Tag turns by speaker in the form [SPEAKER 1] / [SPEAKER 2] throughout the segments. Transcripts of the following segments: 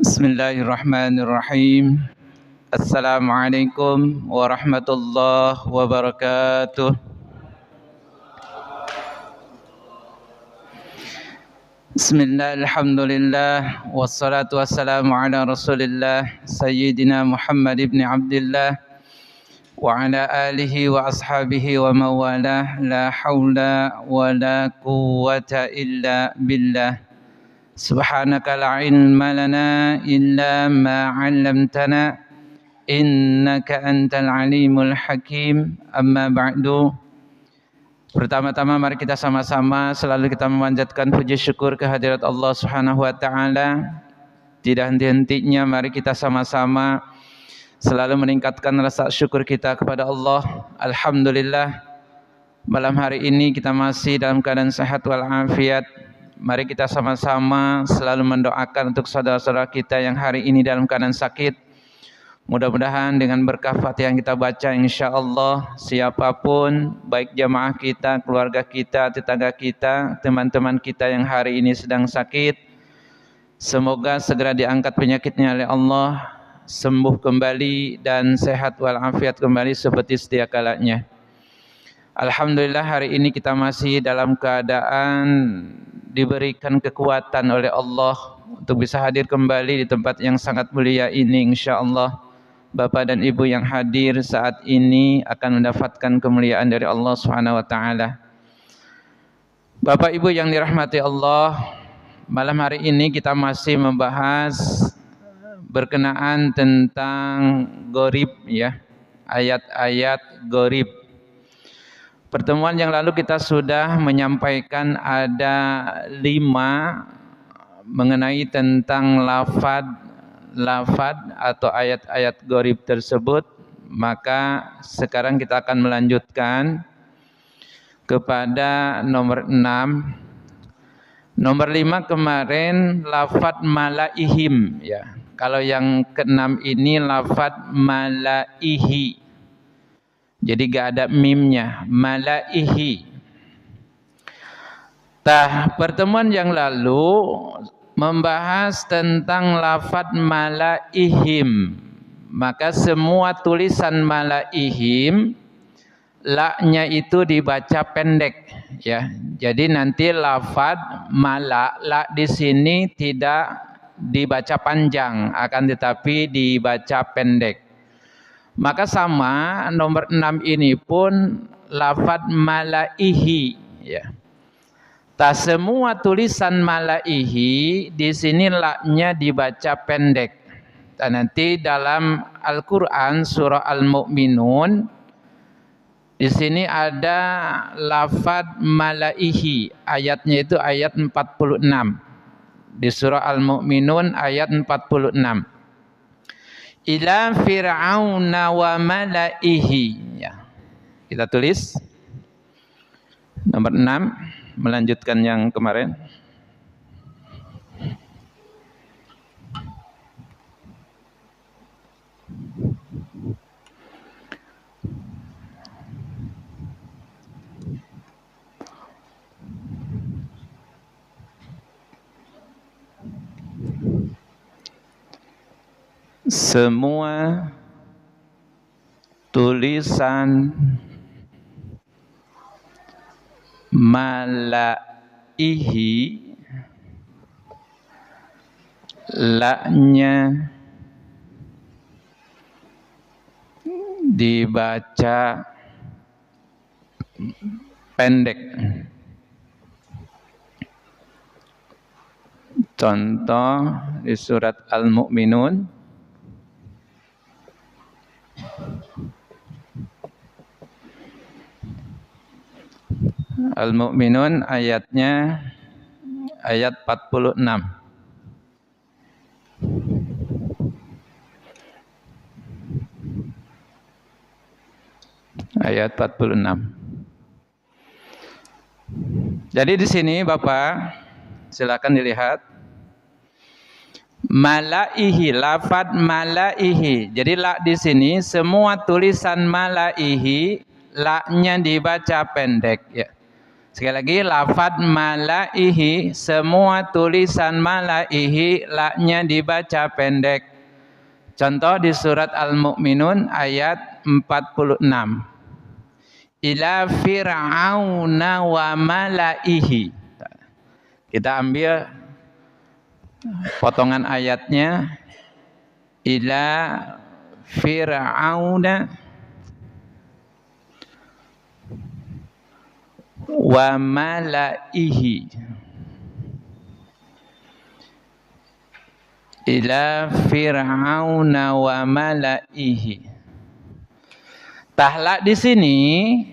[SPEAKER 1] Bismillahirrahmanirrahim. Assalamualaikum warahmatullahi wabarakatuh. Bismillah, alhamdulillah, wassalatu wassalamu ala rasulillah Sayyidina Muhammad ibn Abdullah wa ala alihi wa ashabihi wa mawalah. La hawla wa la quwwata illa billah. Subhanaka la ilma lana illa ma 'allamtana innaka antal alimul hakim. Amma ba'du. Pertama-tama mari kita sama-sama selalu kita memanjatkan puji syukur kehadirat Allah Subhanahu wa taala. Tidak henti-hentinya mari kita sama-sama selalu meningkatkan rasa syukur kita kepada Allah. Alhamdulillah, malam hari ini kita masih dalam keadaan sehat walafiat. Mari kita sama-sama selalu mendoakan untuk saudara-saudara kita yang hari ini dalam keadaan sakit. Mudah-mudahan dengan berkah Fatihah yang kita baca, insya Allah siapapun, baik jamaah kita, keluarga kita, tetangga kita, teman-teman kita yang hari ini sedang sakit, semoga segera diangkat penyakitnya oleh Allah, sembuh kembali dan sehat walafiat kembali seperti sedia kalanya. Alhamdulillah, hari ini kita masih dalam keadaan diberikan kekuatan oleh Allah untuk bisa hadir kembali di tempat yang sangat mulia ini. InsyaAllah Bapak dan Ibu yang hadir saat ini akan mendapatkan kemuliaan dari Allah Subhanahu wa taala. Bapak Ibu yang dirahmati Allah, malam hari ini kita masih membahas berkenaan tentang gharib, ya, ayat-ayat gharib. Pertemuan yang lalu kita sudah menyampaikan ada 5 mengenai tentang lafad atau ayat-ayat gharib tersebut. Maka sekarang kita akan melanjutkan kepada nomor 6. Nomor 5 kemarin lafad malaihim, ya. Kalau yang ke-6 ini lafad malaihi. Jadi gak ada mimnya, malaihi. Pertemuan yang lalu membahas tentang lafad malaihim. Maka semua tulisan malaihim, la-nya itu dibaca pendek, ya. Jadi nanti lafad mala, la di sini tidak dibaca panjang, akan tetapi dibaca pendek. Maka sama nomor 6 ini pun lafad malaihi, ya. Semua tulisan malaihi di sini la-nya dibaca pendek. Dan nanti dalam Al-Qur'an surah Al-Mu'minun di sini ada lafad malaihi, ayatnya itu ayat 46. Di surah Al-Mu'minun ayat 46. Ila fir'auna wa malaihi, ya. Kita tulis nomor 6, melanjutkan yang kemarin. Semua tulisan malaihi, la-nya dibaca pendek. Contoh di surat Al-Mu'minun Al-Mu'minun ayatnya ayat 46. Ayat 46. Jadi di sini Bapak silakan dilihat malaihi, lafad malaihi. Jadi la di sini semua tulisan malaihi, la-nya dibaca pendek, ya. Sekali lagi, lafad malaihi, semua tulisan malaihi la-nya dibaca pendek. Contoh di surat Al-Mu'minun ayat 46. Ila fir'auna wa malaihi. Kita ambil potongan ayatnya. Ila fir'auna wa malaihi. Ila fir'auna wa malaihi. Tahlak di sini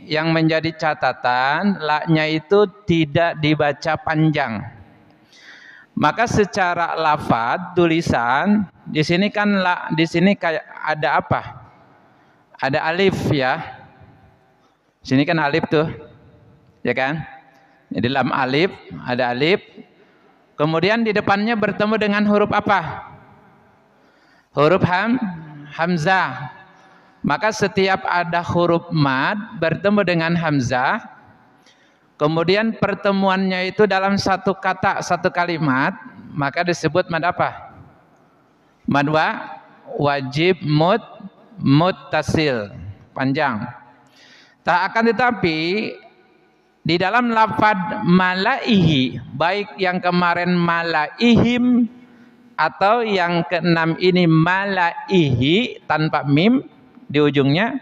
[SPEAKER 1] yang menjadi catatan, la-nya itu tidak dibaca panjang. Maka secara lafaz tulisan di sini kan la, di sini kayak ada apa? Ada alif ya. Sini kan alif tuh. Ya kan? Jadi lam alif, ada alif. Kemudian di depannya bertemu dengan huruf apa? Huruf hamzah. Maka setiap ada huruf mad bertemu dengan hamzah, kemudian pertemuannya itu dalam satu kata, satu kalimat, maka disebut mad apa? Mad wajib muttasil, panjang. Tak akan tetapi di dalam lafad malaihi, baik yang kemarin malaihim atau yang keenam ini malaihi tanpa mim di ujungnya,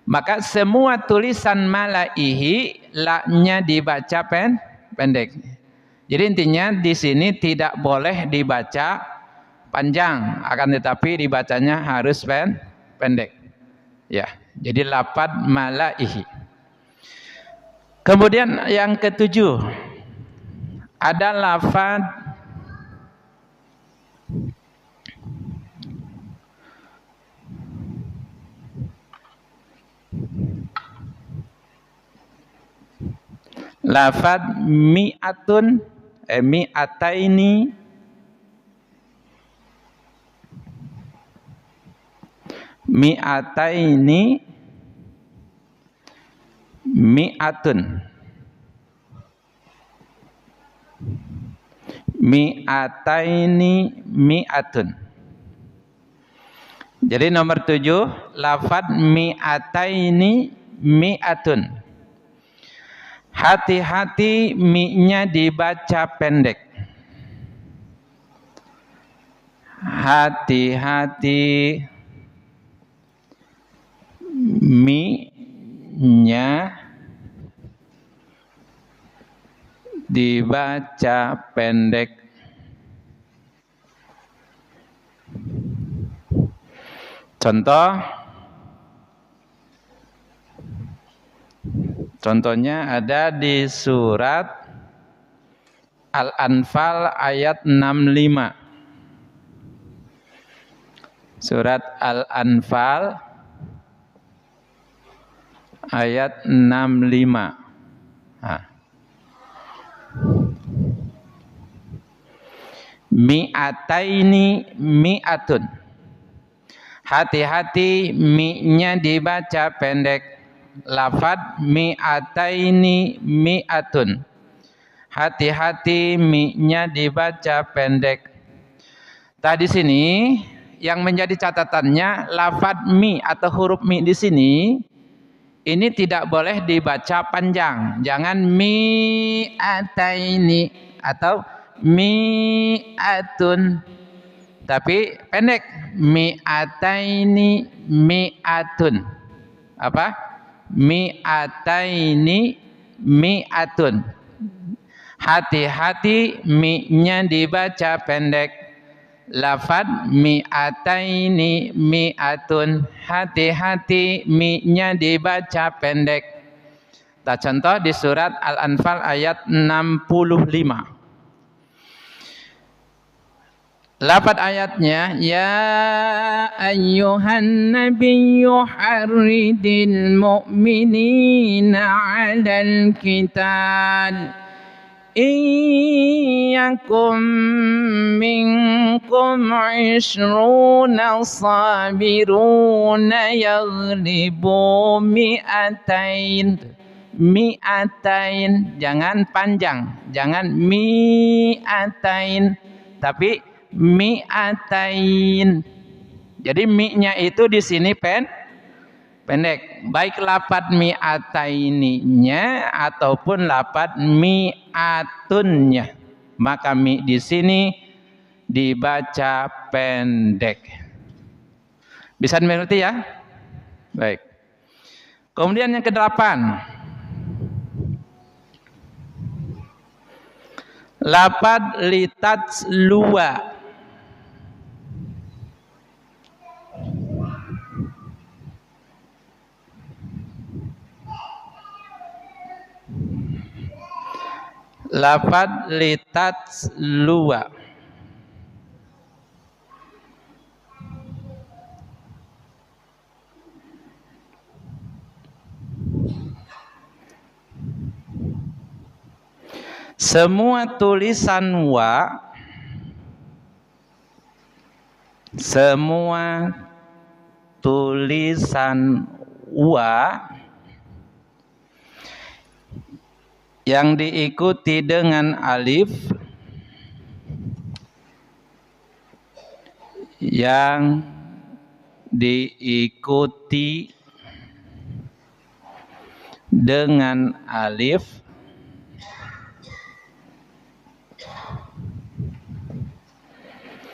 [SPEAKER 1] maka semua tulisan malaihi la-nya dibaca pendek. Jadi intinya di sini tidak boleh dibaca panjang, akan tetapi dibacanya harus pendek. Ya, jadi lafad malaihi. Kemudian yang ketujuh ada lafad lafad mi'atun, mi'ataini, mi'ataini, mi'atun, mi'ataini, mi'atun. Jadi nomor 7 lafad mi'ataini, mi'atun. Hati-hati mi-nya dibaca pendek. Hati-hati mi-nya dibaca pendek. Contohnya ada di surat Al-Anfal ayat 65. Surat Al-Anfal ayat 65. Mi'ataini mi'atun. Hati-hati mi-nya dibaca pendek. Lafad mi'ataini mi'atun. Hati-hati mi-nya dibaca pendek. Tadi sini yang menjadi catatannya lafad mi atau huruf mi di sini ini tidak boleh dibaca panjang. Jangan mi'ataini atau mi'atun, tapi pendek. Mi'ataini mi'atun. Apa? Mi'ataini mi'atun. Hati-hati mi-nya dibaca pendek. Lafad mi'ataini mi'atun. Hati-hati mi-nya dibaca pendek. Kita contoh di surat Al-Anfal ayat 65. Lafad ayatnya, ya ayyuhan nabiyyu harridil mu'minina 'alal qital iyyakum minkum 'ishruna sabiruna yaghlibu mi'atain. mi'atain, jangan panjang, jangan mi'atain, tapi mi'atain. Jadi mi-nya itu di sini pendek, baik lafad mi'ataininya ataupun lafad mi'atunnya, maka mi di sini dibaca pendek. Bisa dimengerti ya? Baik. Kemudian yang ke-8, lafad litatslua. Lafad litatslua. Semua tulisan wa, semua tulisan wa yang diikuti dengan alif, yang diikuti dengan alif,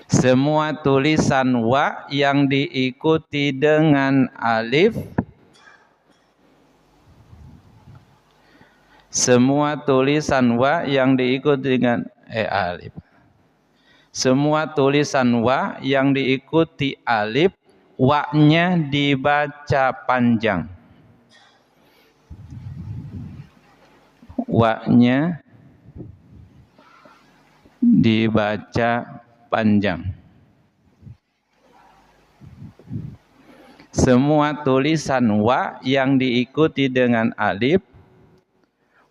[SPEAKER 1] semua tulisan wa yang diikuti dengan alif, semua tulisan wa yang diikuti dengan alif, semua tulisan wa yang diikuti alif, wa-nya dibaca panjang, wa-nya dibaca panjang. Semua tulisan wa yang diikuti dengan alif,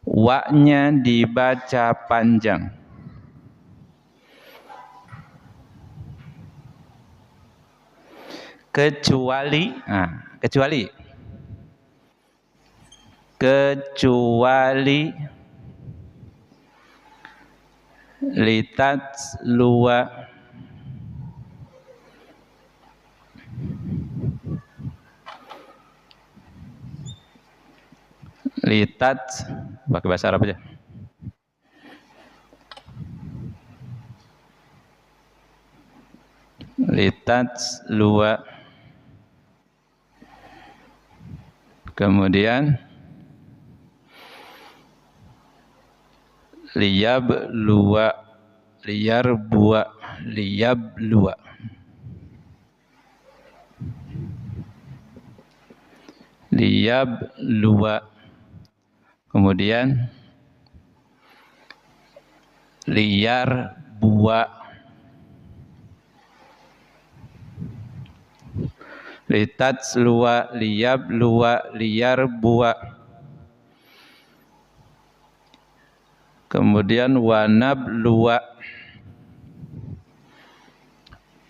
[SPEAKER 1] wa-nya dibaca panjang. Kecuali, kecuali litatslua, pakai bahasa Arab aja. Litatslua. Kemudian liyablua, liyarbua, liyablua. Liyablua. Kemudian liyarbua, litatslua, liyablua, liyarbua. Kemudian wanabluwa,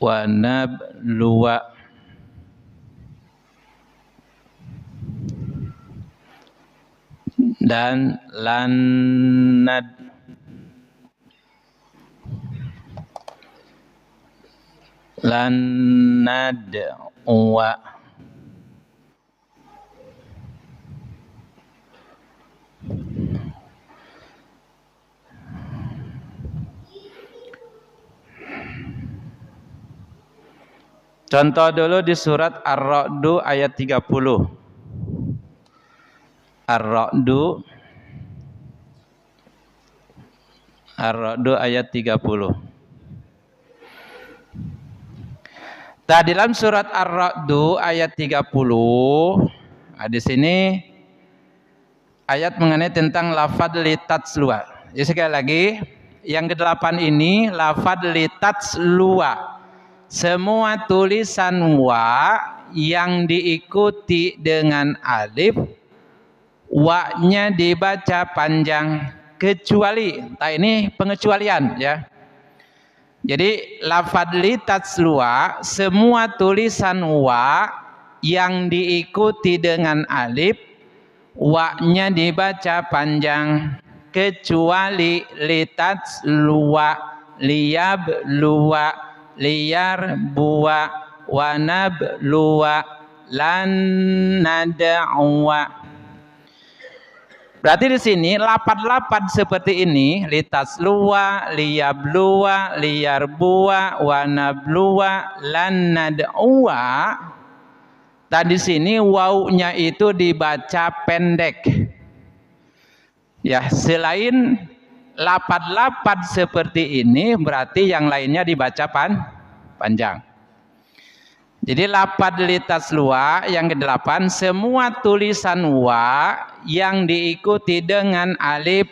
[SPEAKER 1] wanabluwa. Dan lannad, lannad wa. Contoh dulu di surat Ar-Ra'du ayat 30. Ar-Ra'du, Ar-Ra'du ayat 30. Nah, dalam surat Ar-Ra'du ayat 30, di sini ayat mengenai tentang lafad litatslua. Jadi sekali lagi, yang ke-8 ini lafad litatslua. Semua tulisan wa yang diikuti dengan alif, wa-nya dibaca panjang, kecuali, nah ini pengecualian ya. Jadi lafad litatslua, semua tulisan wa yang diikuti dengan alif, wa-nya dibaca panjang kecuali litats luwa, liyab luwa, liyar buwa, wanab luwa, lan nada'wa. Berarti di sini lapat-lapat seperti ini, litas luwa, liyab luwa, liyar buwa, wanab luwa, lan nada'wa. Tadi sini wawunya itu dibaca pendek. Ya, selain lapat-lapat seperti ini, berarti yang lainnya dibaca panjang. Jadi lapat litas luwa yang ke-8, semua tulisan wa yang diikuti dengan alif,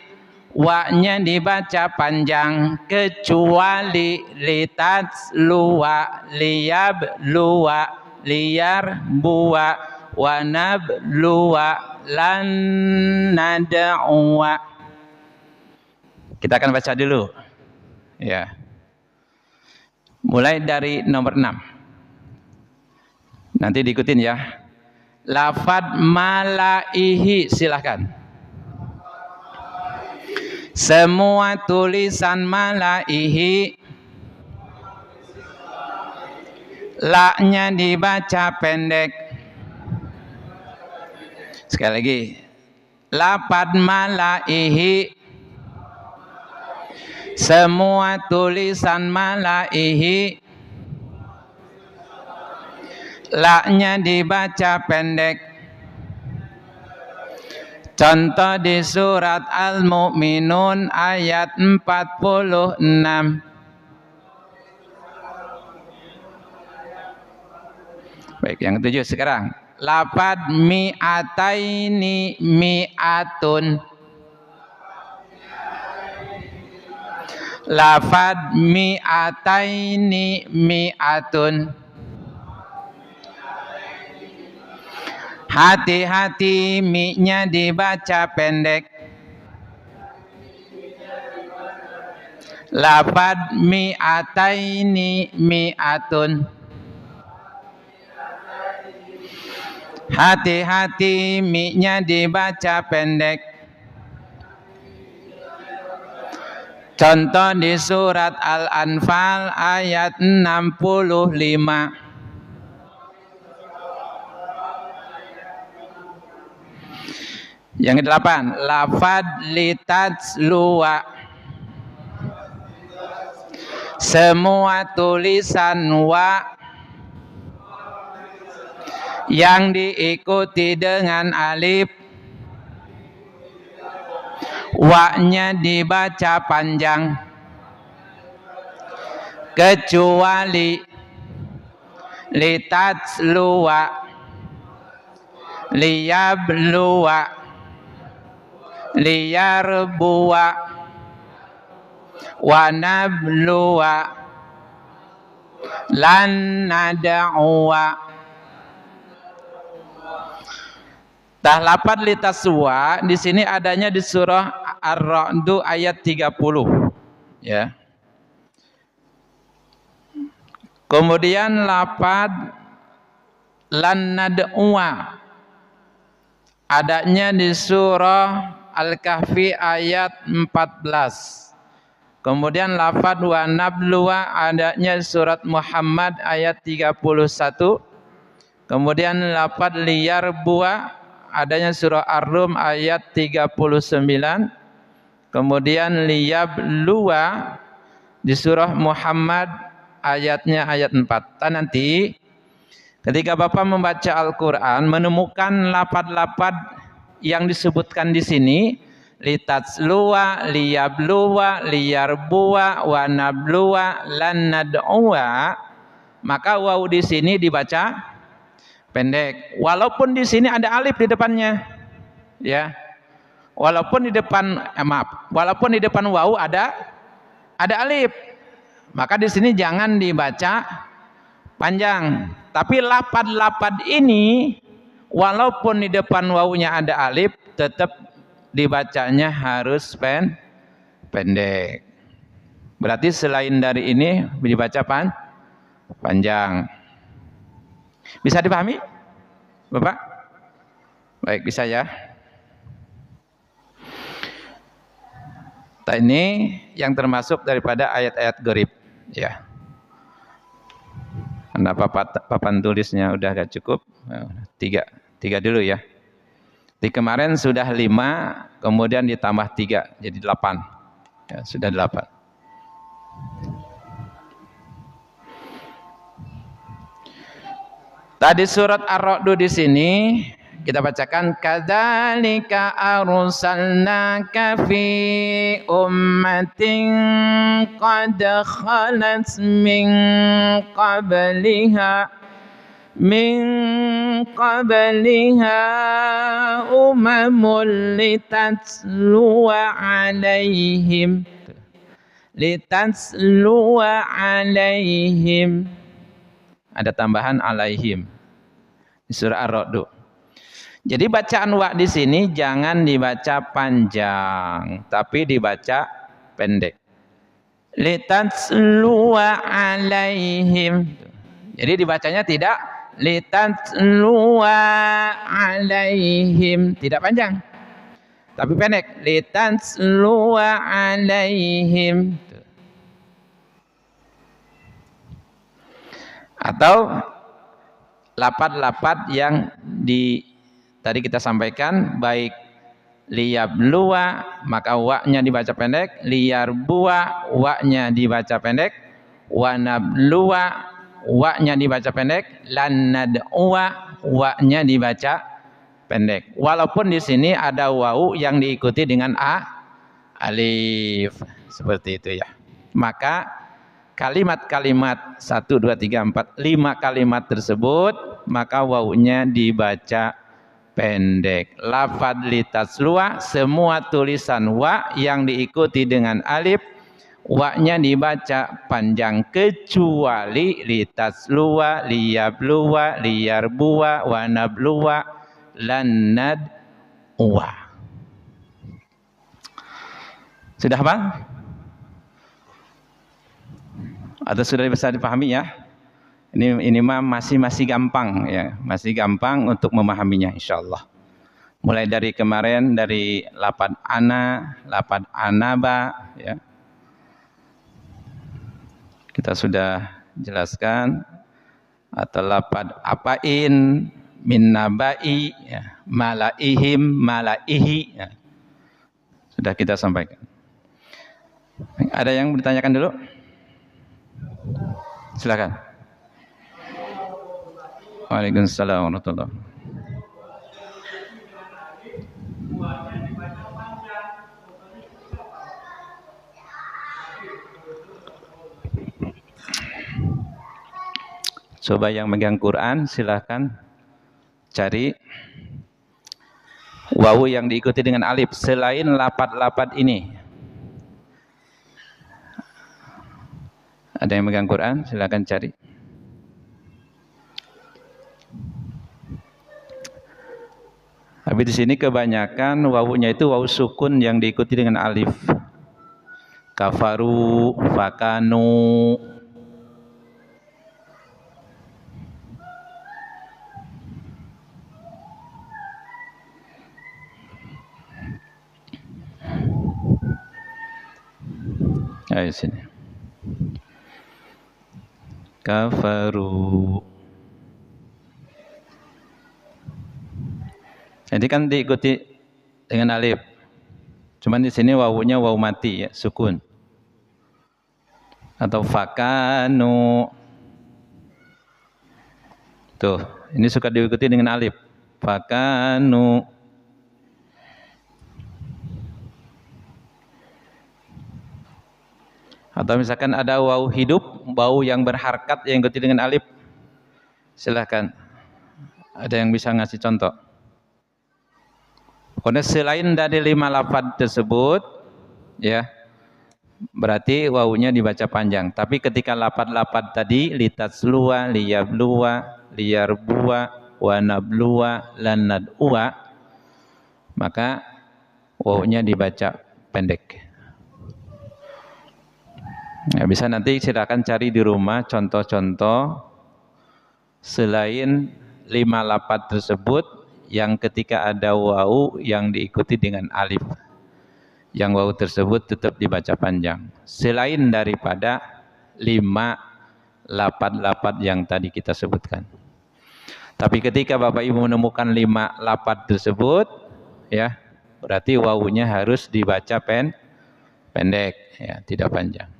[SPEAKER 1] wa-nya dibaca panjang kecuali litas luwa, liyab luwa, liyar buwa, wanab luwa, lan nada'wa. Kita akan baca dulu ya, mulai dari nomor 6, nanti diikutin ya. Lafad malaihi, silahkan. Semua tulisan malaihi, la-nya dibaca pendek. Sekali lagi, lafad malaihi, semua tulisan malaihi, la-nya dibaca pendek. Contoh di surat Al-Mu'minun ayat 46. Baik, yang ke-7 sekarang. Lafad mi'ataini mi'atun. Lafad mi'ataini mi'atun. Hati-hati, mi-nya dibaca pendek. Lafad mi'ataini mi'atun. Hati-hati, mi-nya dibaca pendek. Contoh di surat Al-Anfal ayat 65. Yang ke-8, lafad litats luwa. Semua tulisan wa yang diikuti dengan alif, wa-nya dibaca panjang kecuali litats luwa, liyab luwa, liyar buwa, wanab luwa, lan nada'wa. Tah lapat litas wa di sini adanya di surah Ar-Ra'd ayat 30 ya. Kemudian lapat lan nada'wa adanya di surah Al-Kahfi ayat 14. Kemudian lafad wa nabluwa adanya surat Muhammad ayat 31. Kemudian lafad liyar buwa adanya surah Ar-Rum ayat 39. Kemudian liyab luwa di surah Muhammad ayatnya ayat 4. Nanti ketika Bapak membaca Al-Quran menemukan lafad-lafad yang disebutkan di sini, litats luwa, liyab luwa, liyar buwa, wanab luwa, lan nad'uwa, maka waw di sini dibaca pendek. Walaupun di sini ada alif di depannya, ya. Walaupun di depan walaupun di depan waw ada alif, maka di sini jangan dibaca panjang. Tapi lapad-lapad ini walaupun di depan wawunya ada alif, tetap dibacanya harus pendek. Berarti selain dari ini dibaca panjang. Bisa dipahami, Bapak? Baik, bisa ya. Ini yang termasuk daripada ayat-ayat gharib, ya. Karena papan tulisnya udah agak cukup, tiga dulu ya. Di kemarin sudah 5, kemudian ditambah 3, jadi 8. Ya, sudah 8. Tadi surat Ar-Ra'd di sini kita bacakan kadzalika arsalnaka fi ummatin qad khalat min qabliha umamul litatluwa alaihim. Ada tambahan alaihim di surah Ar-Ra'd. Jadi bacaan wa di sini jangan dibaca panjang, tapi dibaca pendek. Litatluwa alaihim. Jadi dibacanya tidak litatluwa alaihim, tidak panjang, tapi pendek. Litatluwa alaihim. Atau lapat-lapat yang tadi kita sampaikan, baik liyabluwa maka wa-nya dibaca pendek, liyarbuwa wa-nya dibaca pendek, wanabluwa wa-nya dibaca pendek, lannad'uwa wa-nya dibaca pendek. Walaupun di sini ada wau yang diikuti dengan alif seperti itu ya. Maka kalimat-kalimat 1, 2, 3, 4, 5 kalimat tersebut maka wawunya dibaca pendek. Lafad litasluwa, semua tulisan wa yang diikuti dengan alif, wa-nya dibaca panjang kecuali litasluwa, liyabluwa, liyarbuwa, wanabluwa, lannad'uwa. Sudah Bang? Atau sudah bisa dipahami ya? Ini mah masih gampang ya, masih gampang untuk memahaminya insyaallah. Mulai dari kemarin dari lafad ana, lafad anaba ya. Kita sudah jelaskan, atau lafad apain, min nabai ya, malaihim, malaihi ya. Sudah kita sampaikan. Ada yang ditanyakan dulu? Silakan. Waalaikumsalam warahmatullahi wabarakatuh. Coba yang megang Quran silakan cari wawu yang diikuti dengan alif selain lapat-lapat ini. Ada yang megang Quran, silakan cari. Tapi di sini kebanyakan wawunya itu wawu sukun yang diikuti dengan alif. Kafaru, fakanu. Ayo sini. Kafaru. Jadi kan diikuti dengan alif. Cuman di sini wawunya wawu mati ya, sukun. Atau fakanu. Tuh, ini suka diikuti dengan alif. Fakanu. Atau misalkan ada wawu hidup, wawu yang berharkat yang diikuti dengan alif. Silahkan. Ada yang bisa ngasih contoh? Pokoknya selain dari 5 lafaz tersebut, ya, berarti wawunya dibaca panjang. Tapi ketika lafaz-lafaz tadi, litasluwa, liyabluwa, liyarbuwa, wanabluwa, lannad'uwa, maka wawunya dibaca pendek. Ya, bisa nanti silakan cari di rumah contoh-contoh selain 5 lafaz tersebut yang ketika ada wawu yang diikuti dengan alif. yang wawu tersebut tetap dibaca panjang. Selain daripada 5 lafaz yang tadi kita sebutkan. Tapi ketika Bapak Ibu menemukan 5 lafaz tersebut, ya, berarti wawunya harus dibaca pendek, ya, tidak panjang.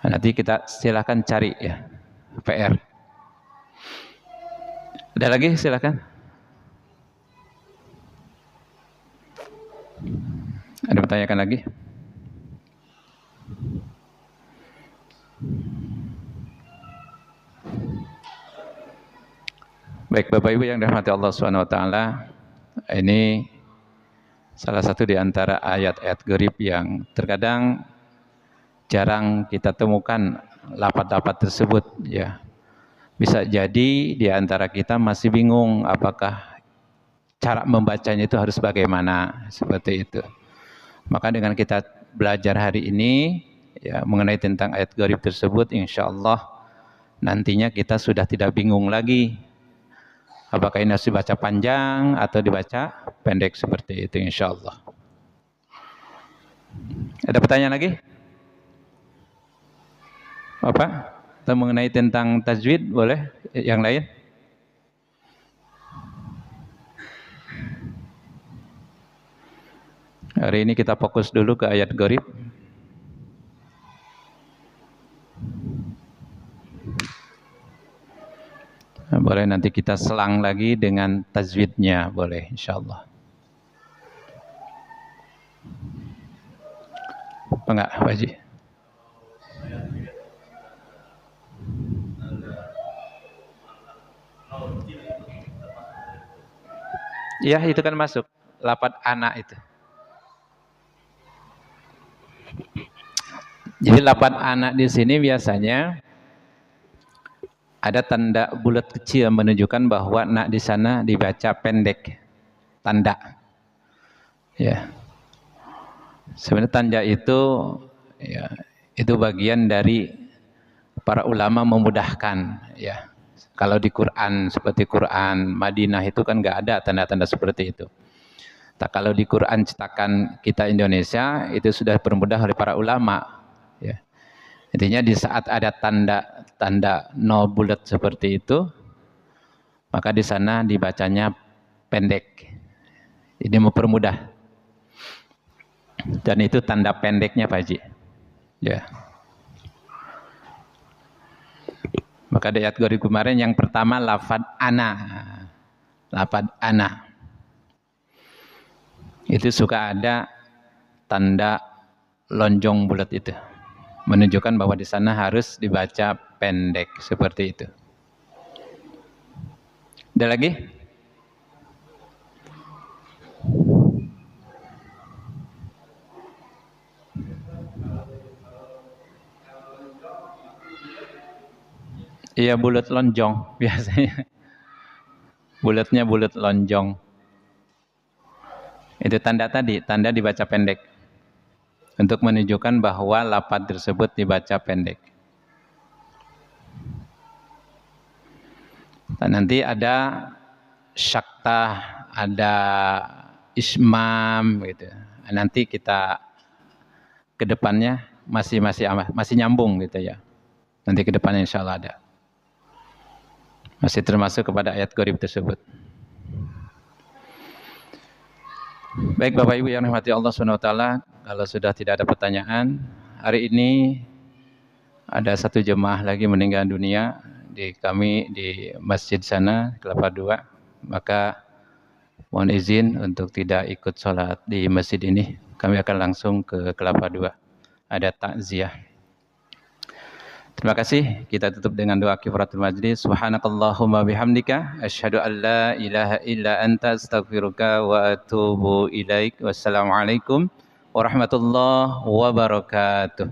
[SPEAKER 1] Nanti kita silakan cari, ya, PR. Ada lagi, silakan. Ada pertanyaan lagi? Baik Bapak Ibu yang dirahmati Allah Subhanahu wa taala, ini salah satu di antara ayat-ayat gharib yang terkadang jarang kita temukan lafaz-lafaz tersebut, ya. Bisa jadi di antara kita masih bingung apakah cara membacanya itu harus bagaimana, seperti itu. Maka dengan kita belajar hari ini, ya, mengenai tentang ayat gharib tersebut, insya Allah nantinya kita sudah tidak bingung lagi apakah ini harus dibaca panjang atau dibaca pendek, seperti itu, insya Allah. Ada pertanyaan lagi? Apa? Atau mengenai tentang tajwid, boleh? Yang lain? Hari ini kita fokus dulu ke ayat gharib. Boleh nanti kita selang lagi dengan tajwidnya, boleh, insyaallah. Enggak, Pak Haji? Ya, itu kan masuk lafaz anak itu. Jadi lafaz anak di sini biasanya ada tanda bulat kecil menunjukkan bahwa nak di sana dibaca pendek, tanda. Ya. Sebenarnya tanda itu, ya, itu bagian dari para ulama memudahkan, ya. Kalau di Quran seperti Quran Madinah itu kan nggak ada tanda-tanda seperti itu. Tak, kalau di Quran cetakan kita Indonesia itu sudah dipermudah oleh para ulama, ya. Intinya di saat ada tanda nol bulat seperti itu, maka di sana dibacanya pendek. Ini mempermudah. Dan itu tanda pendeknya, Pak Haji. Ya. Maka di ayat gharib kemarin yang pertama lafaz ana. Lafaz ana. Itu suka ada tanda lonjong bulat itu. Menunjukkan bahwa di sana harus dibaca pendek, seperti itu. Ada lagi? Iya, bulat lonjong biasanya. Bulatnya bulat lonjong. Itu tanda tadi, tanda dibaca pendek. Untuk menunjukkan bahwa lafaz tersebut dibaca pendek. Dan nanti ada syakta, ada ismam, gitu. Nanti kita ke depannya masih nyambung, gitu ya. Nanti ke depannya insya Allah ada. Masih termasuk kepada ayat gharib tersebut. Baik Bapak Ibu yang dirahmati Allah SWT, kalau sudah tidak ada pertanyaan, hari ini ada satu jemaah lagi meninggal dunia di kami di masjid sana, Kelapa II. Maka mohon izin untuk tidak ikut sholat di masjid ini. Kami akan langsung ke Kelapa II. Ada takziah. Terima kasih. Kita tutup dengan doa kifaratul majlis. Subhanakallahumma bihamdika asyhadu an la ilaha illa anta astaghfiruka wa atubu ilaik. Wassalamualaikum warahmatullahi wabarakatuh.